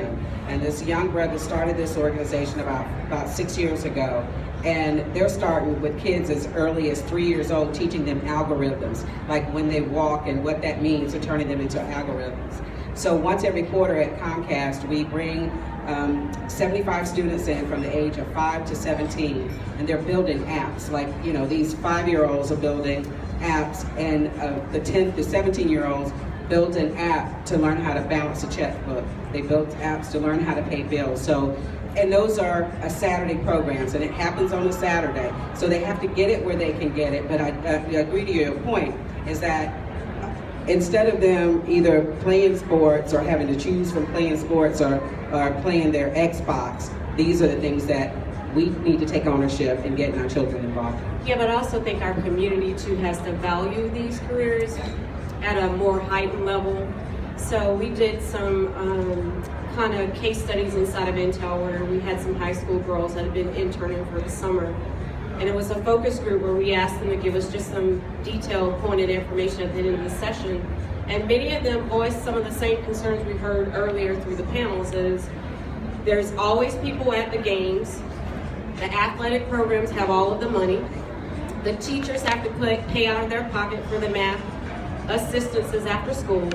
And this young brother started this organization about 6 years ago. And they're starting with kids as early as 3 years old, teaching them algorithms, like when they walk and what that means, and turning them into algorithms. So once every quarter at Comcast, we bring 75 students in from the age of 5 to 17, and they're building apps. Like, you know, these 5-year-olds are building apps, and the 10 to 17-year-olds built an app to learn how to balance a checkbook. They built apps to learn how to pay bills. So, and those are Saturday programs, and it happens on a Saturday. So they have to get it where they can get it. But I agree to your point, is that instead of them either playing sports or having to choose from playing sports or playing their Xbox, these are the things that we need to take ownership in getting our children involved in. Yeah, but I also think our community too has to value these careers at a more heightened level. So we did some kind of case studies inside of Intel where we had some high school girls that had been interning for the summer. And it was a focus group where we asked them to give us just some detailed, pointed information at the end of the session. And many of them voiced some of the same concerns we heard earlier through the panels. Is there's always people at the games. The athletic programs have all of the money. The teachers have to pay out of their pocket for the math assistances after school.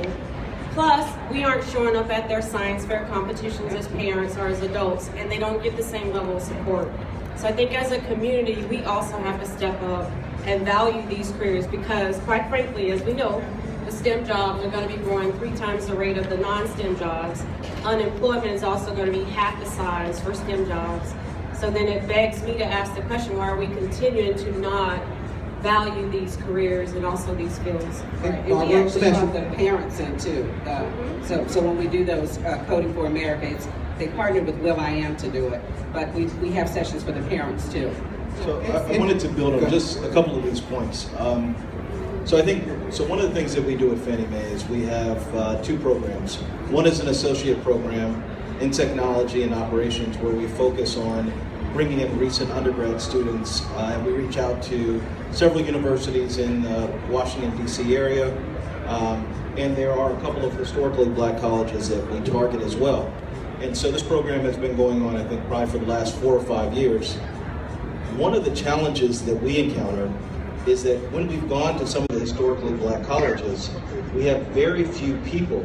Plus, we aren't showing up at their science fair competitions as parents or as adults, and they don't get the same level of support. So I think as a community, we also have to step up and value these careers because, quite frankly, as we know, the STEM jobs are going to be growing 3 times the rate of the non-STEM jobs. Unemployment is also going to be half the size for STEM jobs. So then it begs me to ask the question, why are we continuing to not value these careers and also these fields? Right. And we actually have the parents in too. So when we do those Coding for America, they partnered with will.i.am to do it, but we have sessions for the parents too. So I wanted to build on just a couple of these points. So one of the things that we do at Fannie Mae is we have 2 programs. One is an associate program in technology and operations where we focus on bringing in recent undergrad students, and we reach out to several universities in the Washington, D.C. area, and there are a couple of historically black colleges that we target as well. And so this program has been going on, I think, probably for the last 4 or 5 years. One of the challenges that we encounter is that when we've gone to some of the historically black colleges, we have very few people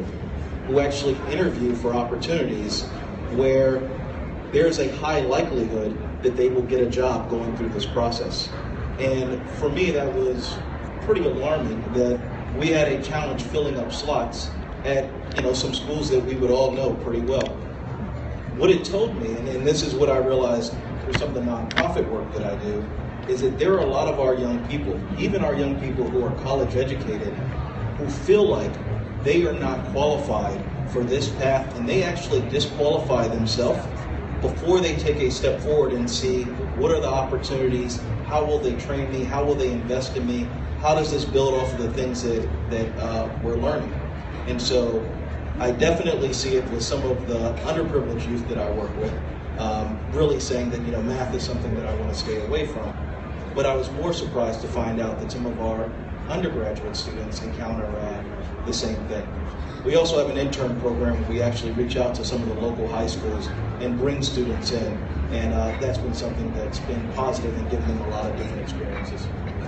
who actually interview for opportunities where there's a high likelihood that they will get a job going through this process. And for me, that was pretty alarming that we had a challenge filling up slots at some schools that we would all know pretty well. What it told me, and this is what I realized through some of the nonprofit work that I do, is that there are a lot of our young people, even our young people who are college educated, who feel like they are not qualified for this path, and they actually disqualify themselves before they take a step forward and see what are the opportunities, how will they train me, how will they invest in me, how does this build off of the things that we're learning. And so I definitely see it with some of the underprivileged youth that I work with, really saying that math is something that I want to stay away from. But I was more surprised to find out that some of our undergraduate students encounter the same thing. We also have an intern program where we actually reach out to some of the local high schools and bring students in, and that's been something that's been positive and given them a lot of different experiences.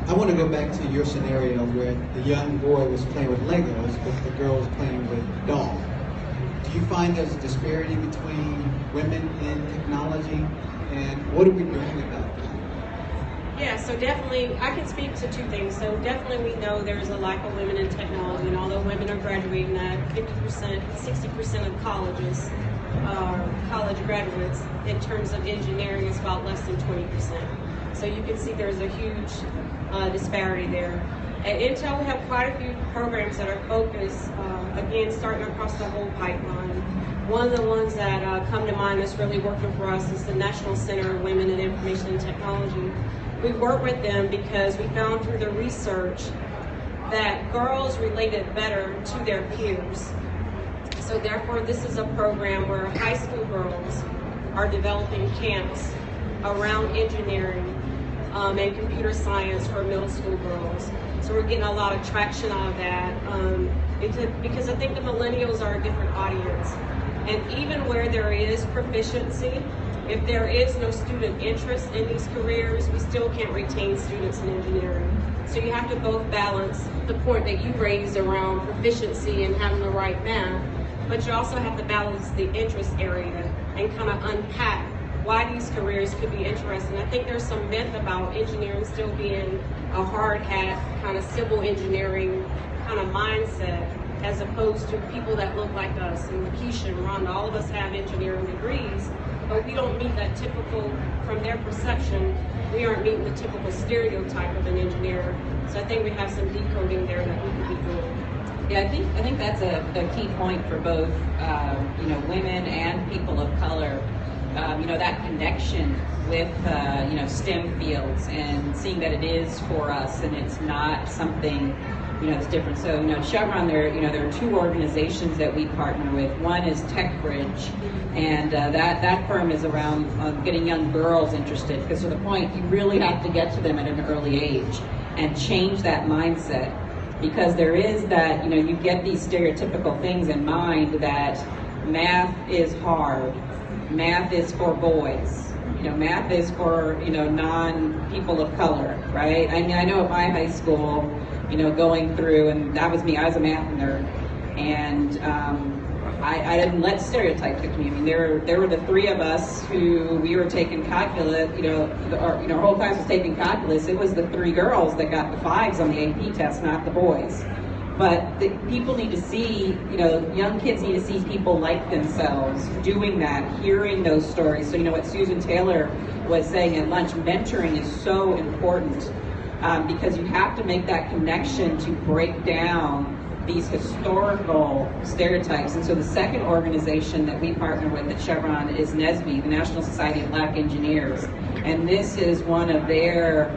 I want to go back to your scenario where the young boy was playing with Legos, but the girl was playing with dolls. Do you find there's a disparity between women in technology, and what are we doing about that? Yeah, so definitely, I can speak to 2 things. So definitely we know there's a lack of women in technology, and although women are graduating at 50%, 60% of colleges are college graduates, in terms of engineering, it's about less than 20%. So you can see there's a huge disparity there. At Intel, we have quite a few programs that are focused, again, starting across the whole pipeline. One of the ones that come to mind that's really working for us is the National Center of Women in Information and Technology. We work with them because we found through the research that girls related better to their peers. So therefore, this is a program where high school girls are developing camps around engineering and computer science for middle school girls. So we're getting a lot of traction out of that because I think the millennials are a different audience. And even where there is proficiency, if there is no student interest in these careers, we still can't retain students in engineering. So you have to both balance the point that you raised around proficiency and having the right math, but you also have to balance the interest area and kind of unpack why these careers could be interesting. I think there's some myth about engineering still being a hard hat, kind of civil engineering kind of mindset, as opposed to people that look like us, and Lakeisha and Rhonda, all of us have engineering degrees, but we don't meet that typical, from their perception, we aren't meeting the typical stereotype of an engineer. So I think we have some decoding there that we could be doing. Yeah, I think that's a key point for both women and people of color. That connection with STEM fields and seeing that it is for us and it's not something that's different. So Chevron, there are two organizations that we partner with. One is TechBridge, and that firm is around getting young girls interested, because to the point, you really have to get to them at an early age and change that mindset, because there is that you get these stereotypical things in mind that math is hard, math is for boys. Math is for, non-people of color, right? I mean, I know at my high school, going through, and that was me, I was a math nerd, and I didn't let stereotypes get to me. I mean, there were the three of us who we were taking calculus, our whole class was taking calculus. It was the three girls that got the 5s on the AP test, not the boys. But people need to see, young kids need to see people like themselves doing that, hearing those stories. So what Susan Taylor was saying at lunch, mentoring is so important, because you have to make that connection to break down these historical stereotypes. And so the second organization that we partner with at Chevron is NSBE, the National Society of Black Engineers. And this is one of their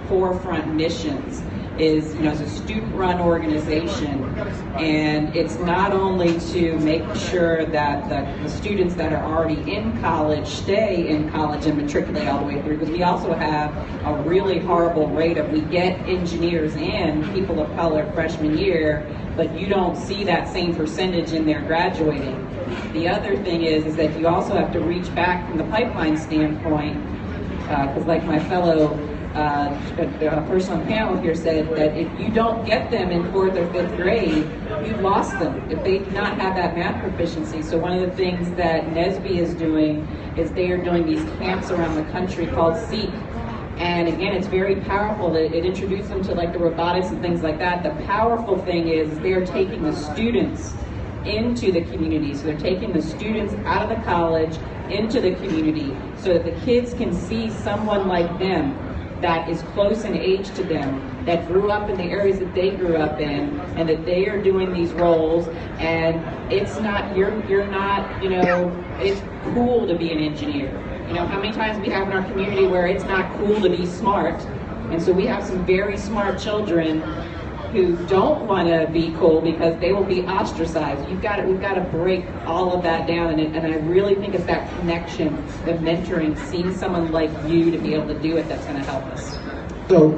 forefront missions. Is it's a student-run organization, and it's not only to make sure that the students that are already in college stay in college and matriculate all the way through, because we also have a really horrible rate of, we get engineers in, people of color, freshman year, but you don't see that same percentage in their graduating. The other thing is that you also have to reach back from the pipeline standpoint, because like my fellow person on the panel here said, that if you don't get them in 4th or 5th grade, you've lost them if they do not have that math proficiency. So one of the things that NSBE is doing is they are doing these camps around the country called SEEK. And again, it's very powerful. It introduced them to like the robotics and things like that. The powerful thing is they are taking the students into the community. So they're taking the students out of the college into the community so that the kids can see someone like them that is close in age to them, that grew up in the areas that they grew up in, and that they are doing these roles. And it's not, you're not, it's cool to be an engineer. How many times we have in our community where it's not cool to be smart? And so we have some very smart children who don't want to be cool because they will be ostracized. We've got to break all of that down, and I really think it's that connection, the mentoring, seeing someone like you to be able to do it, that's going to help us. So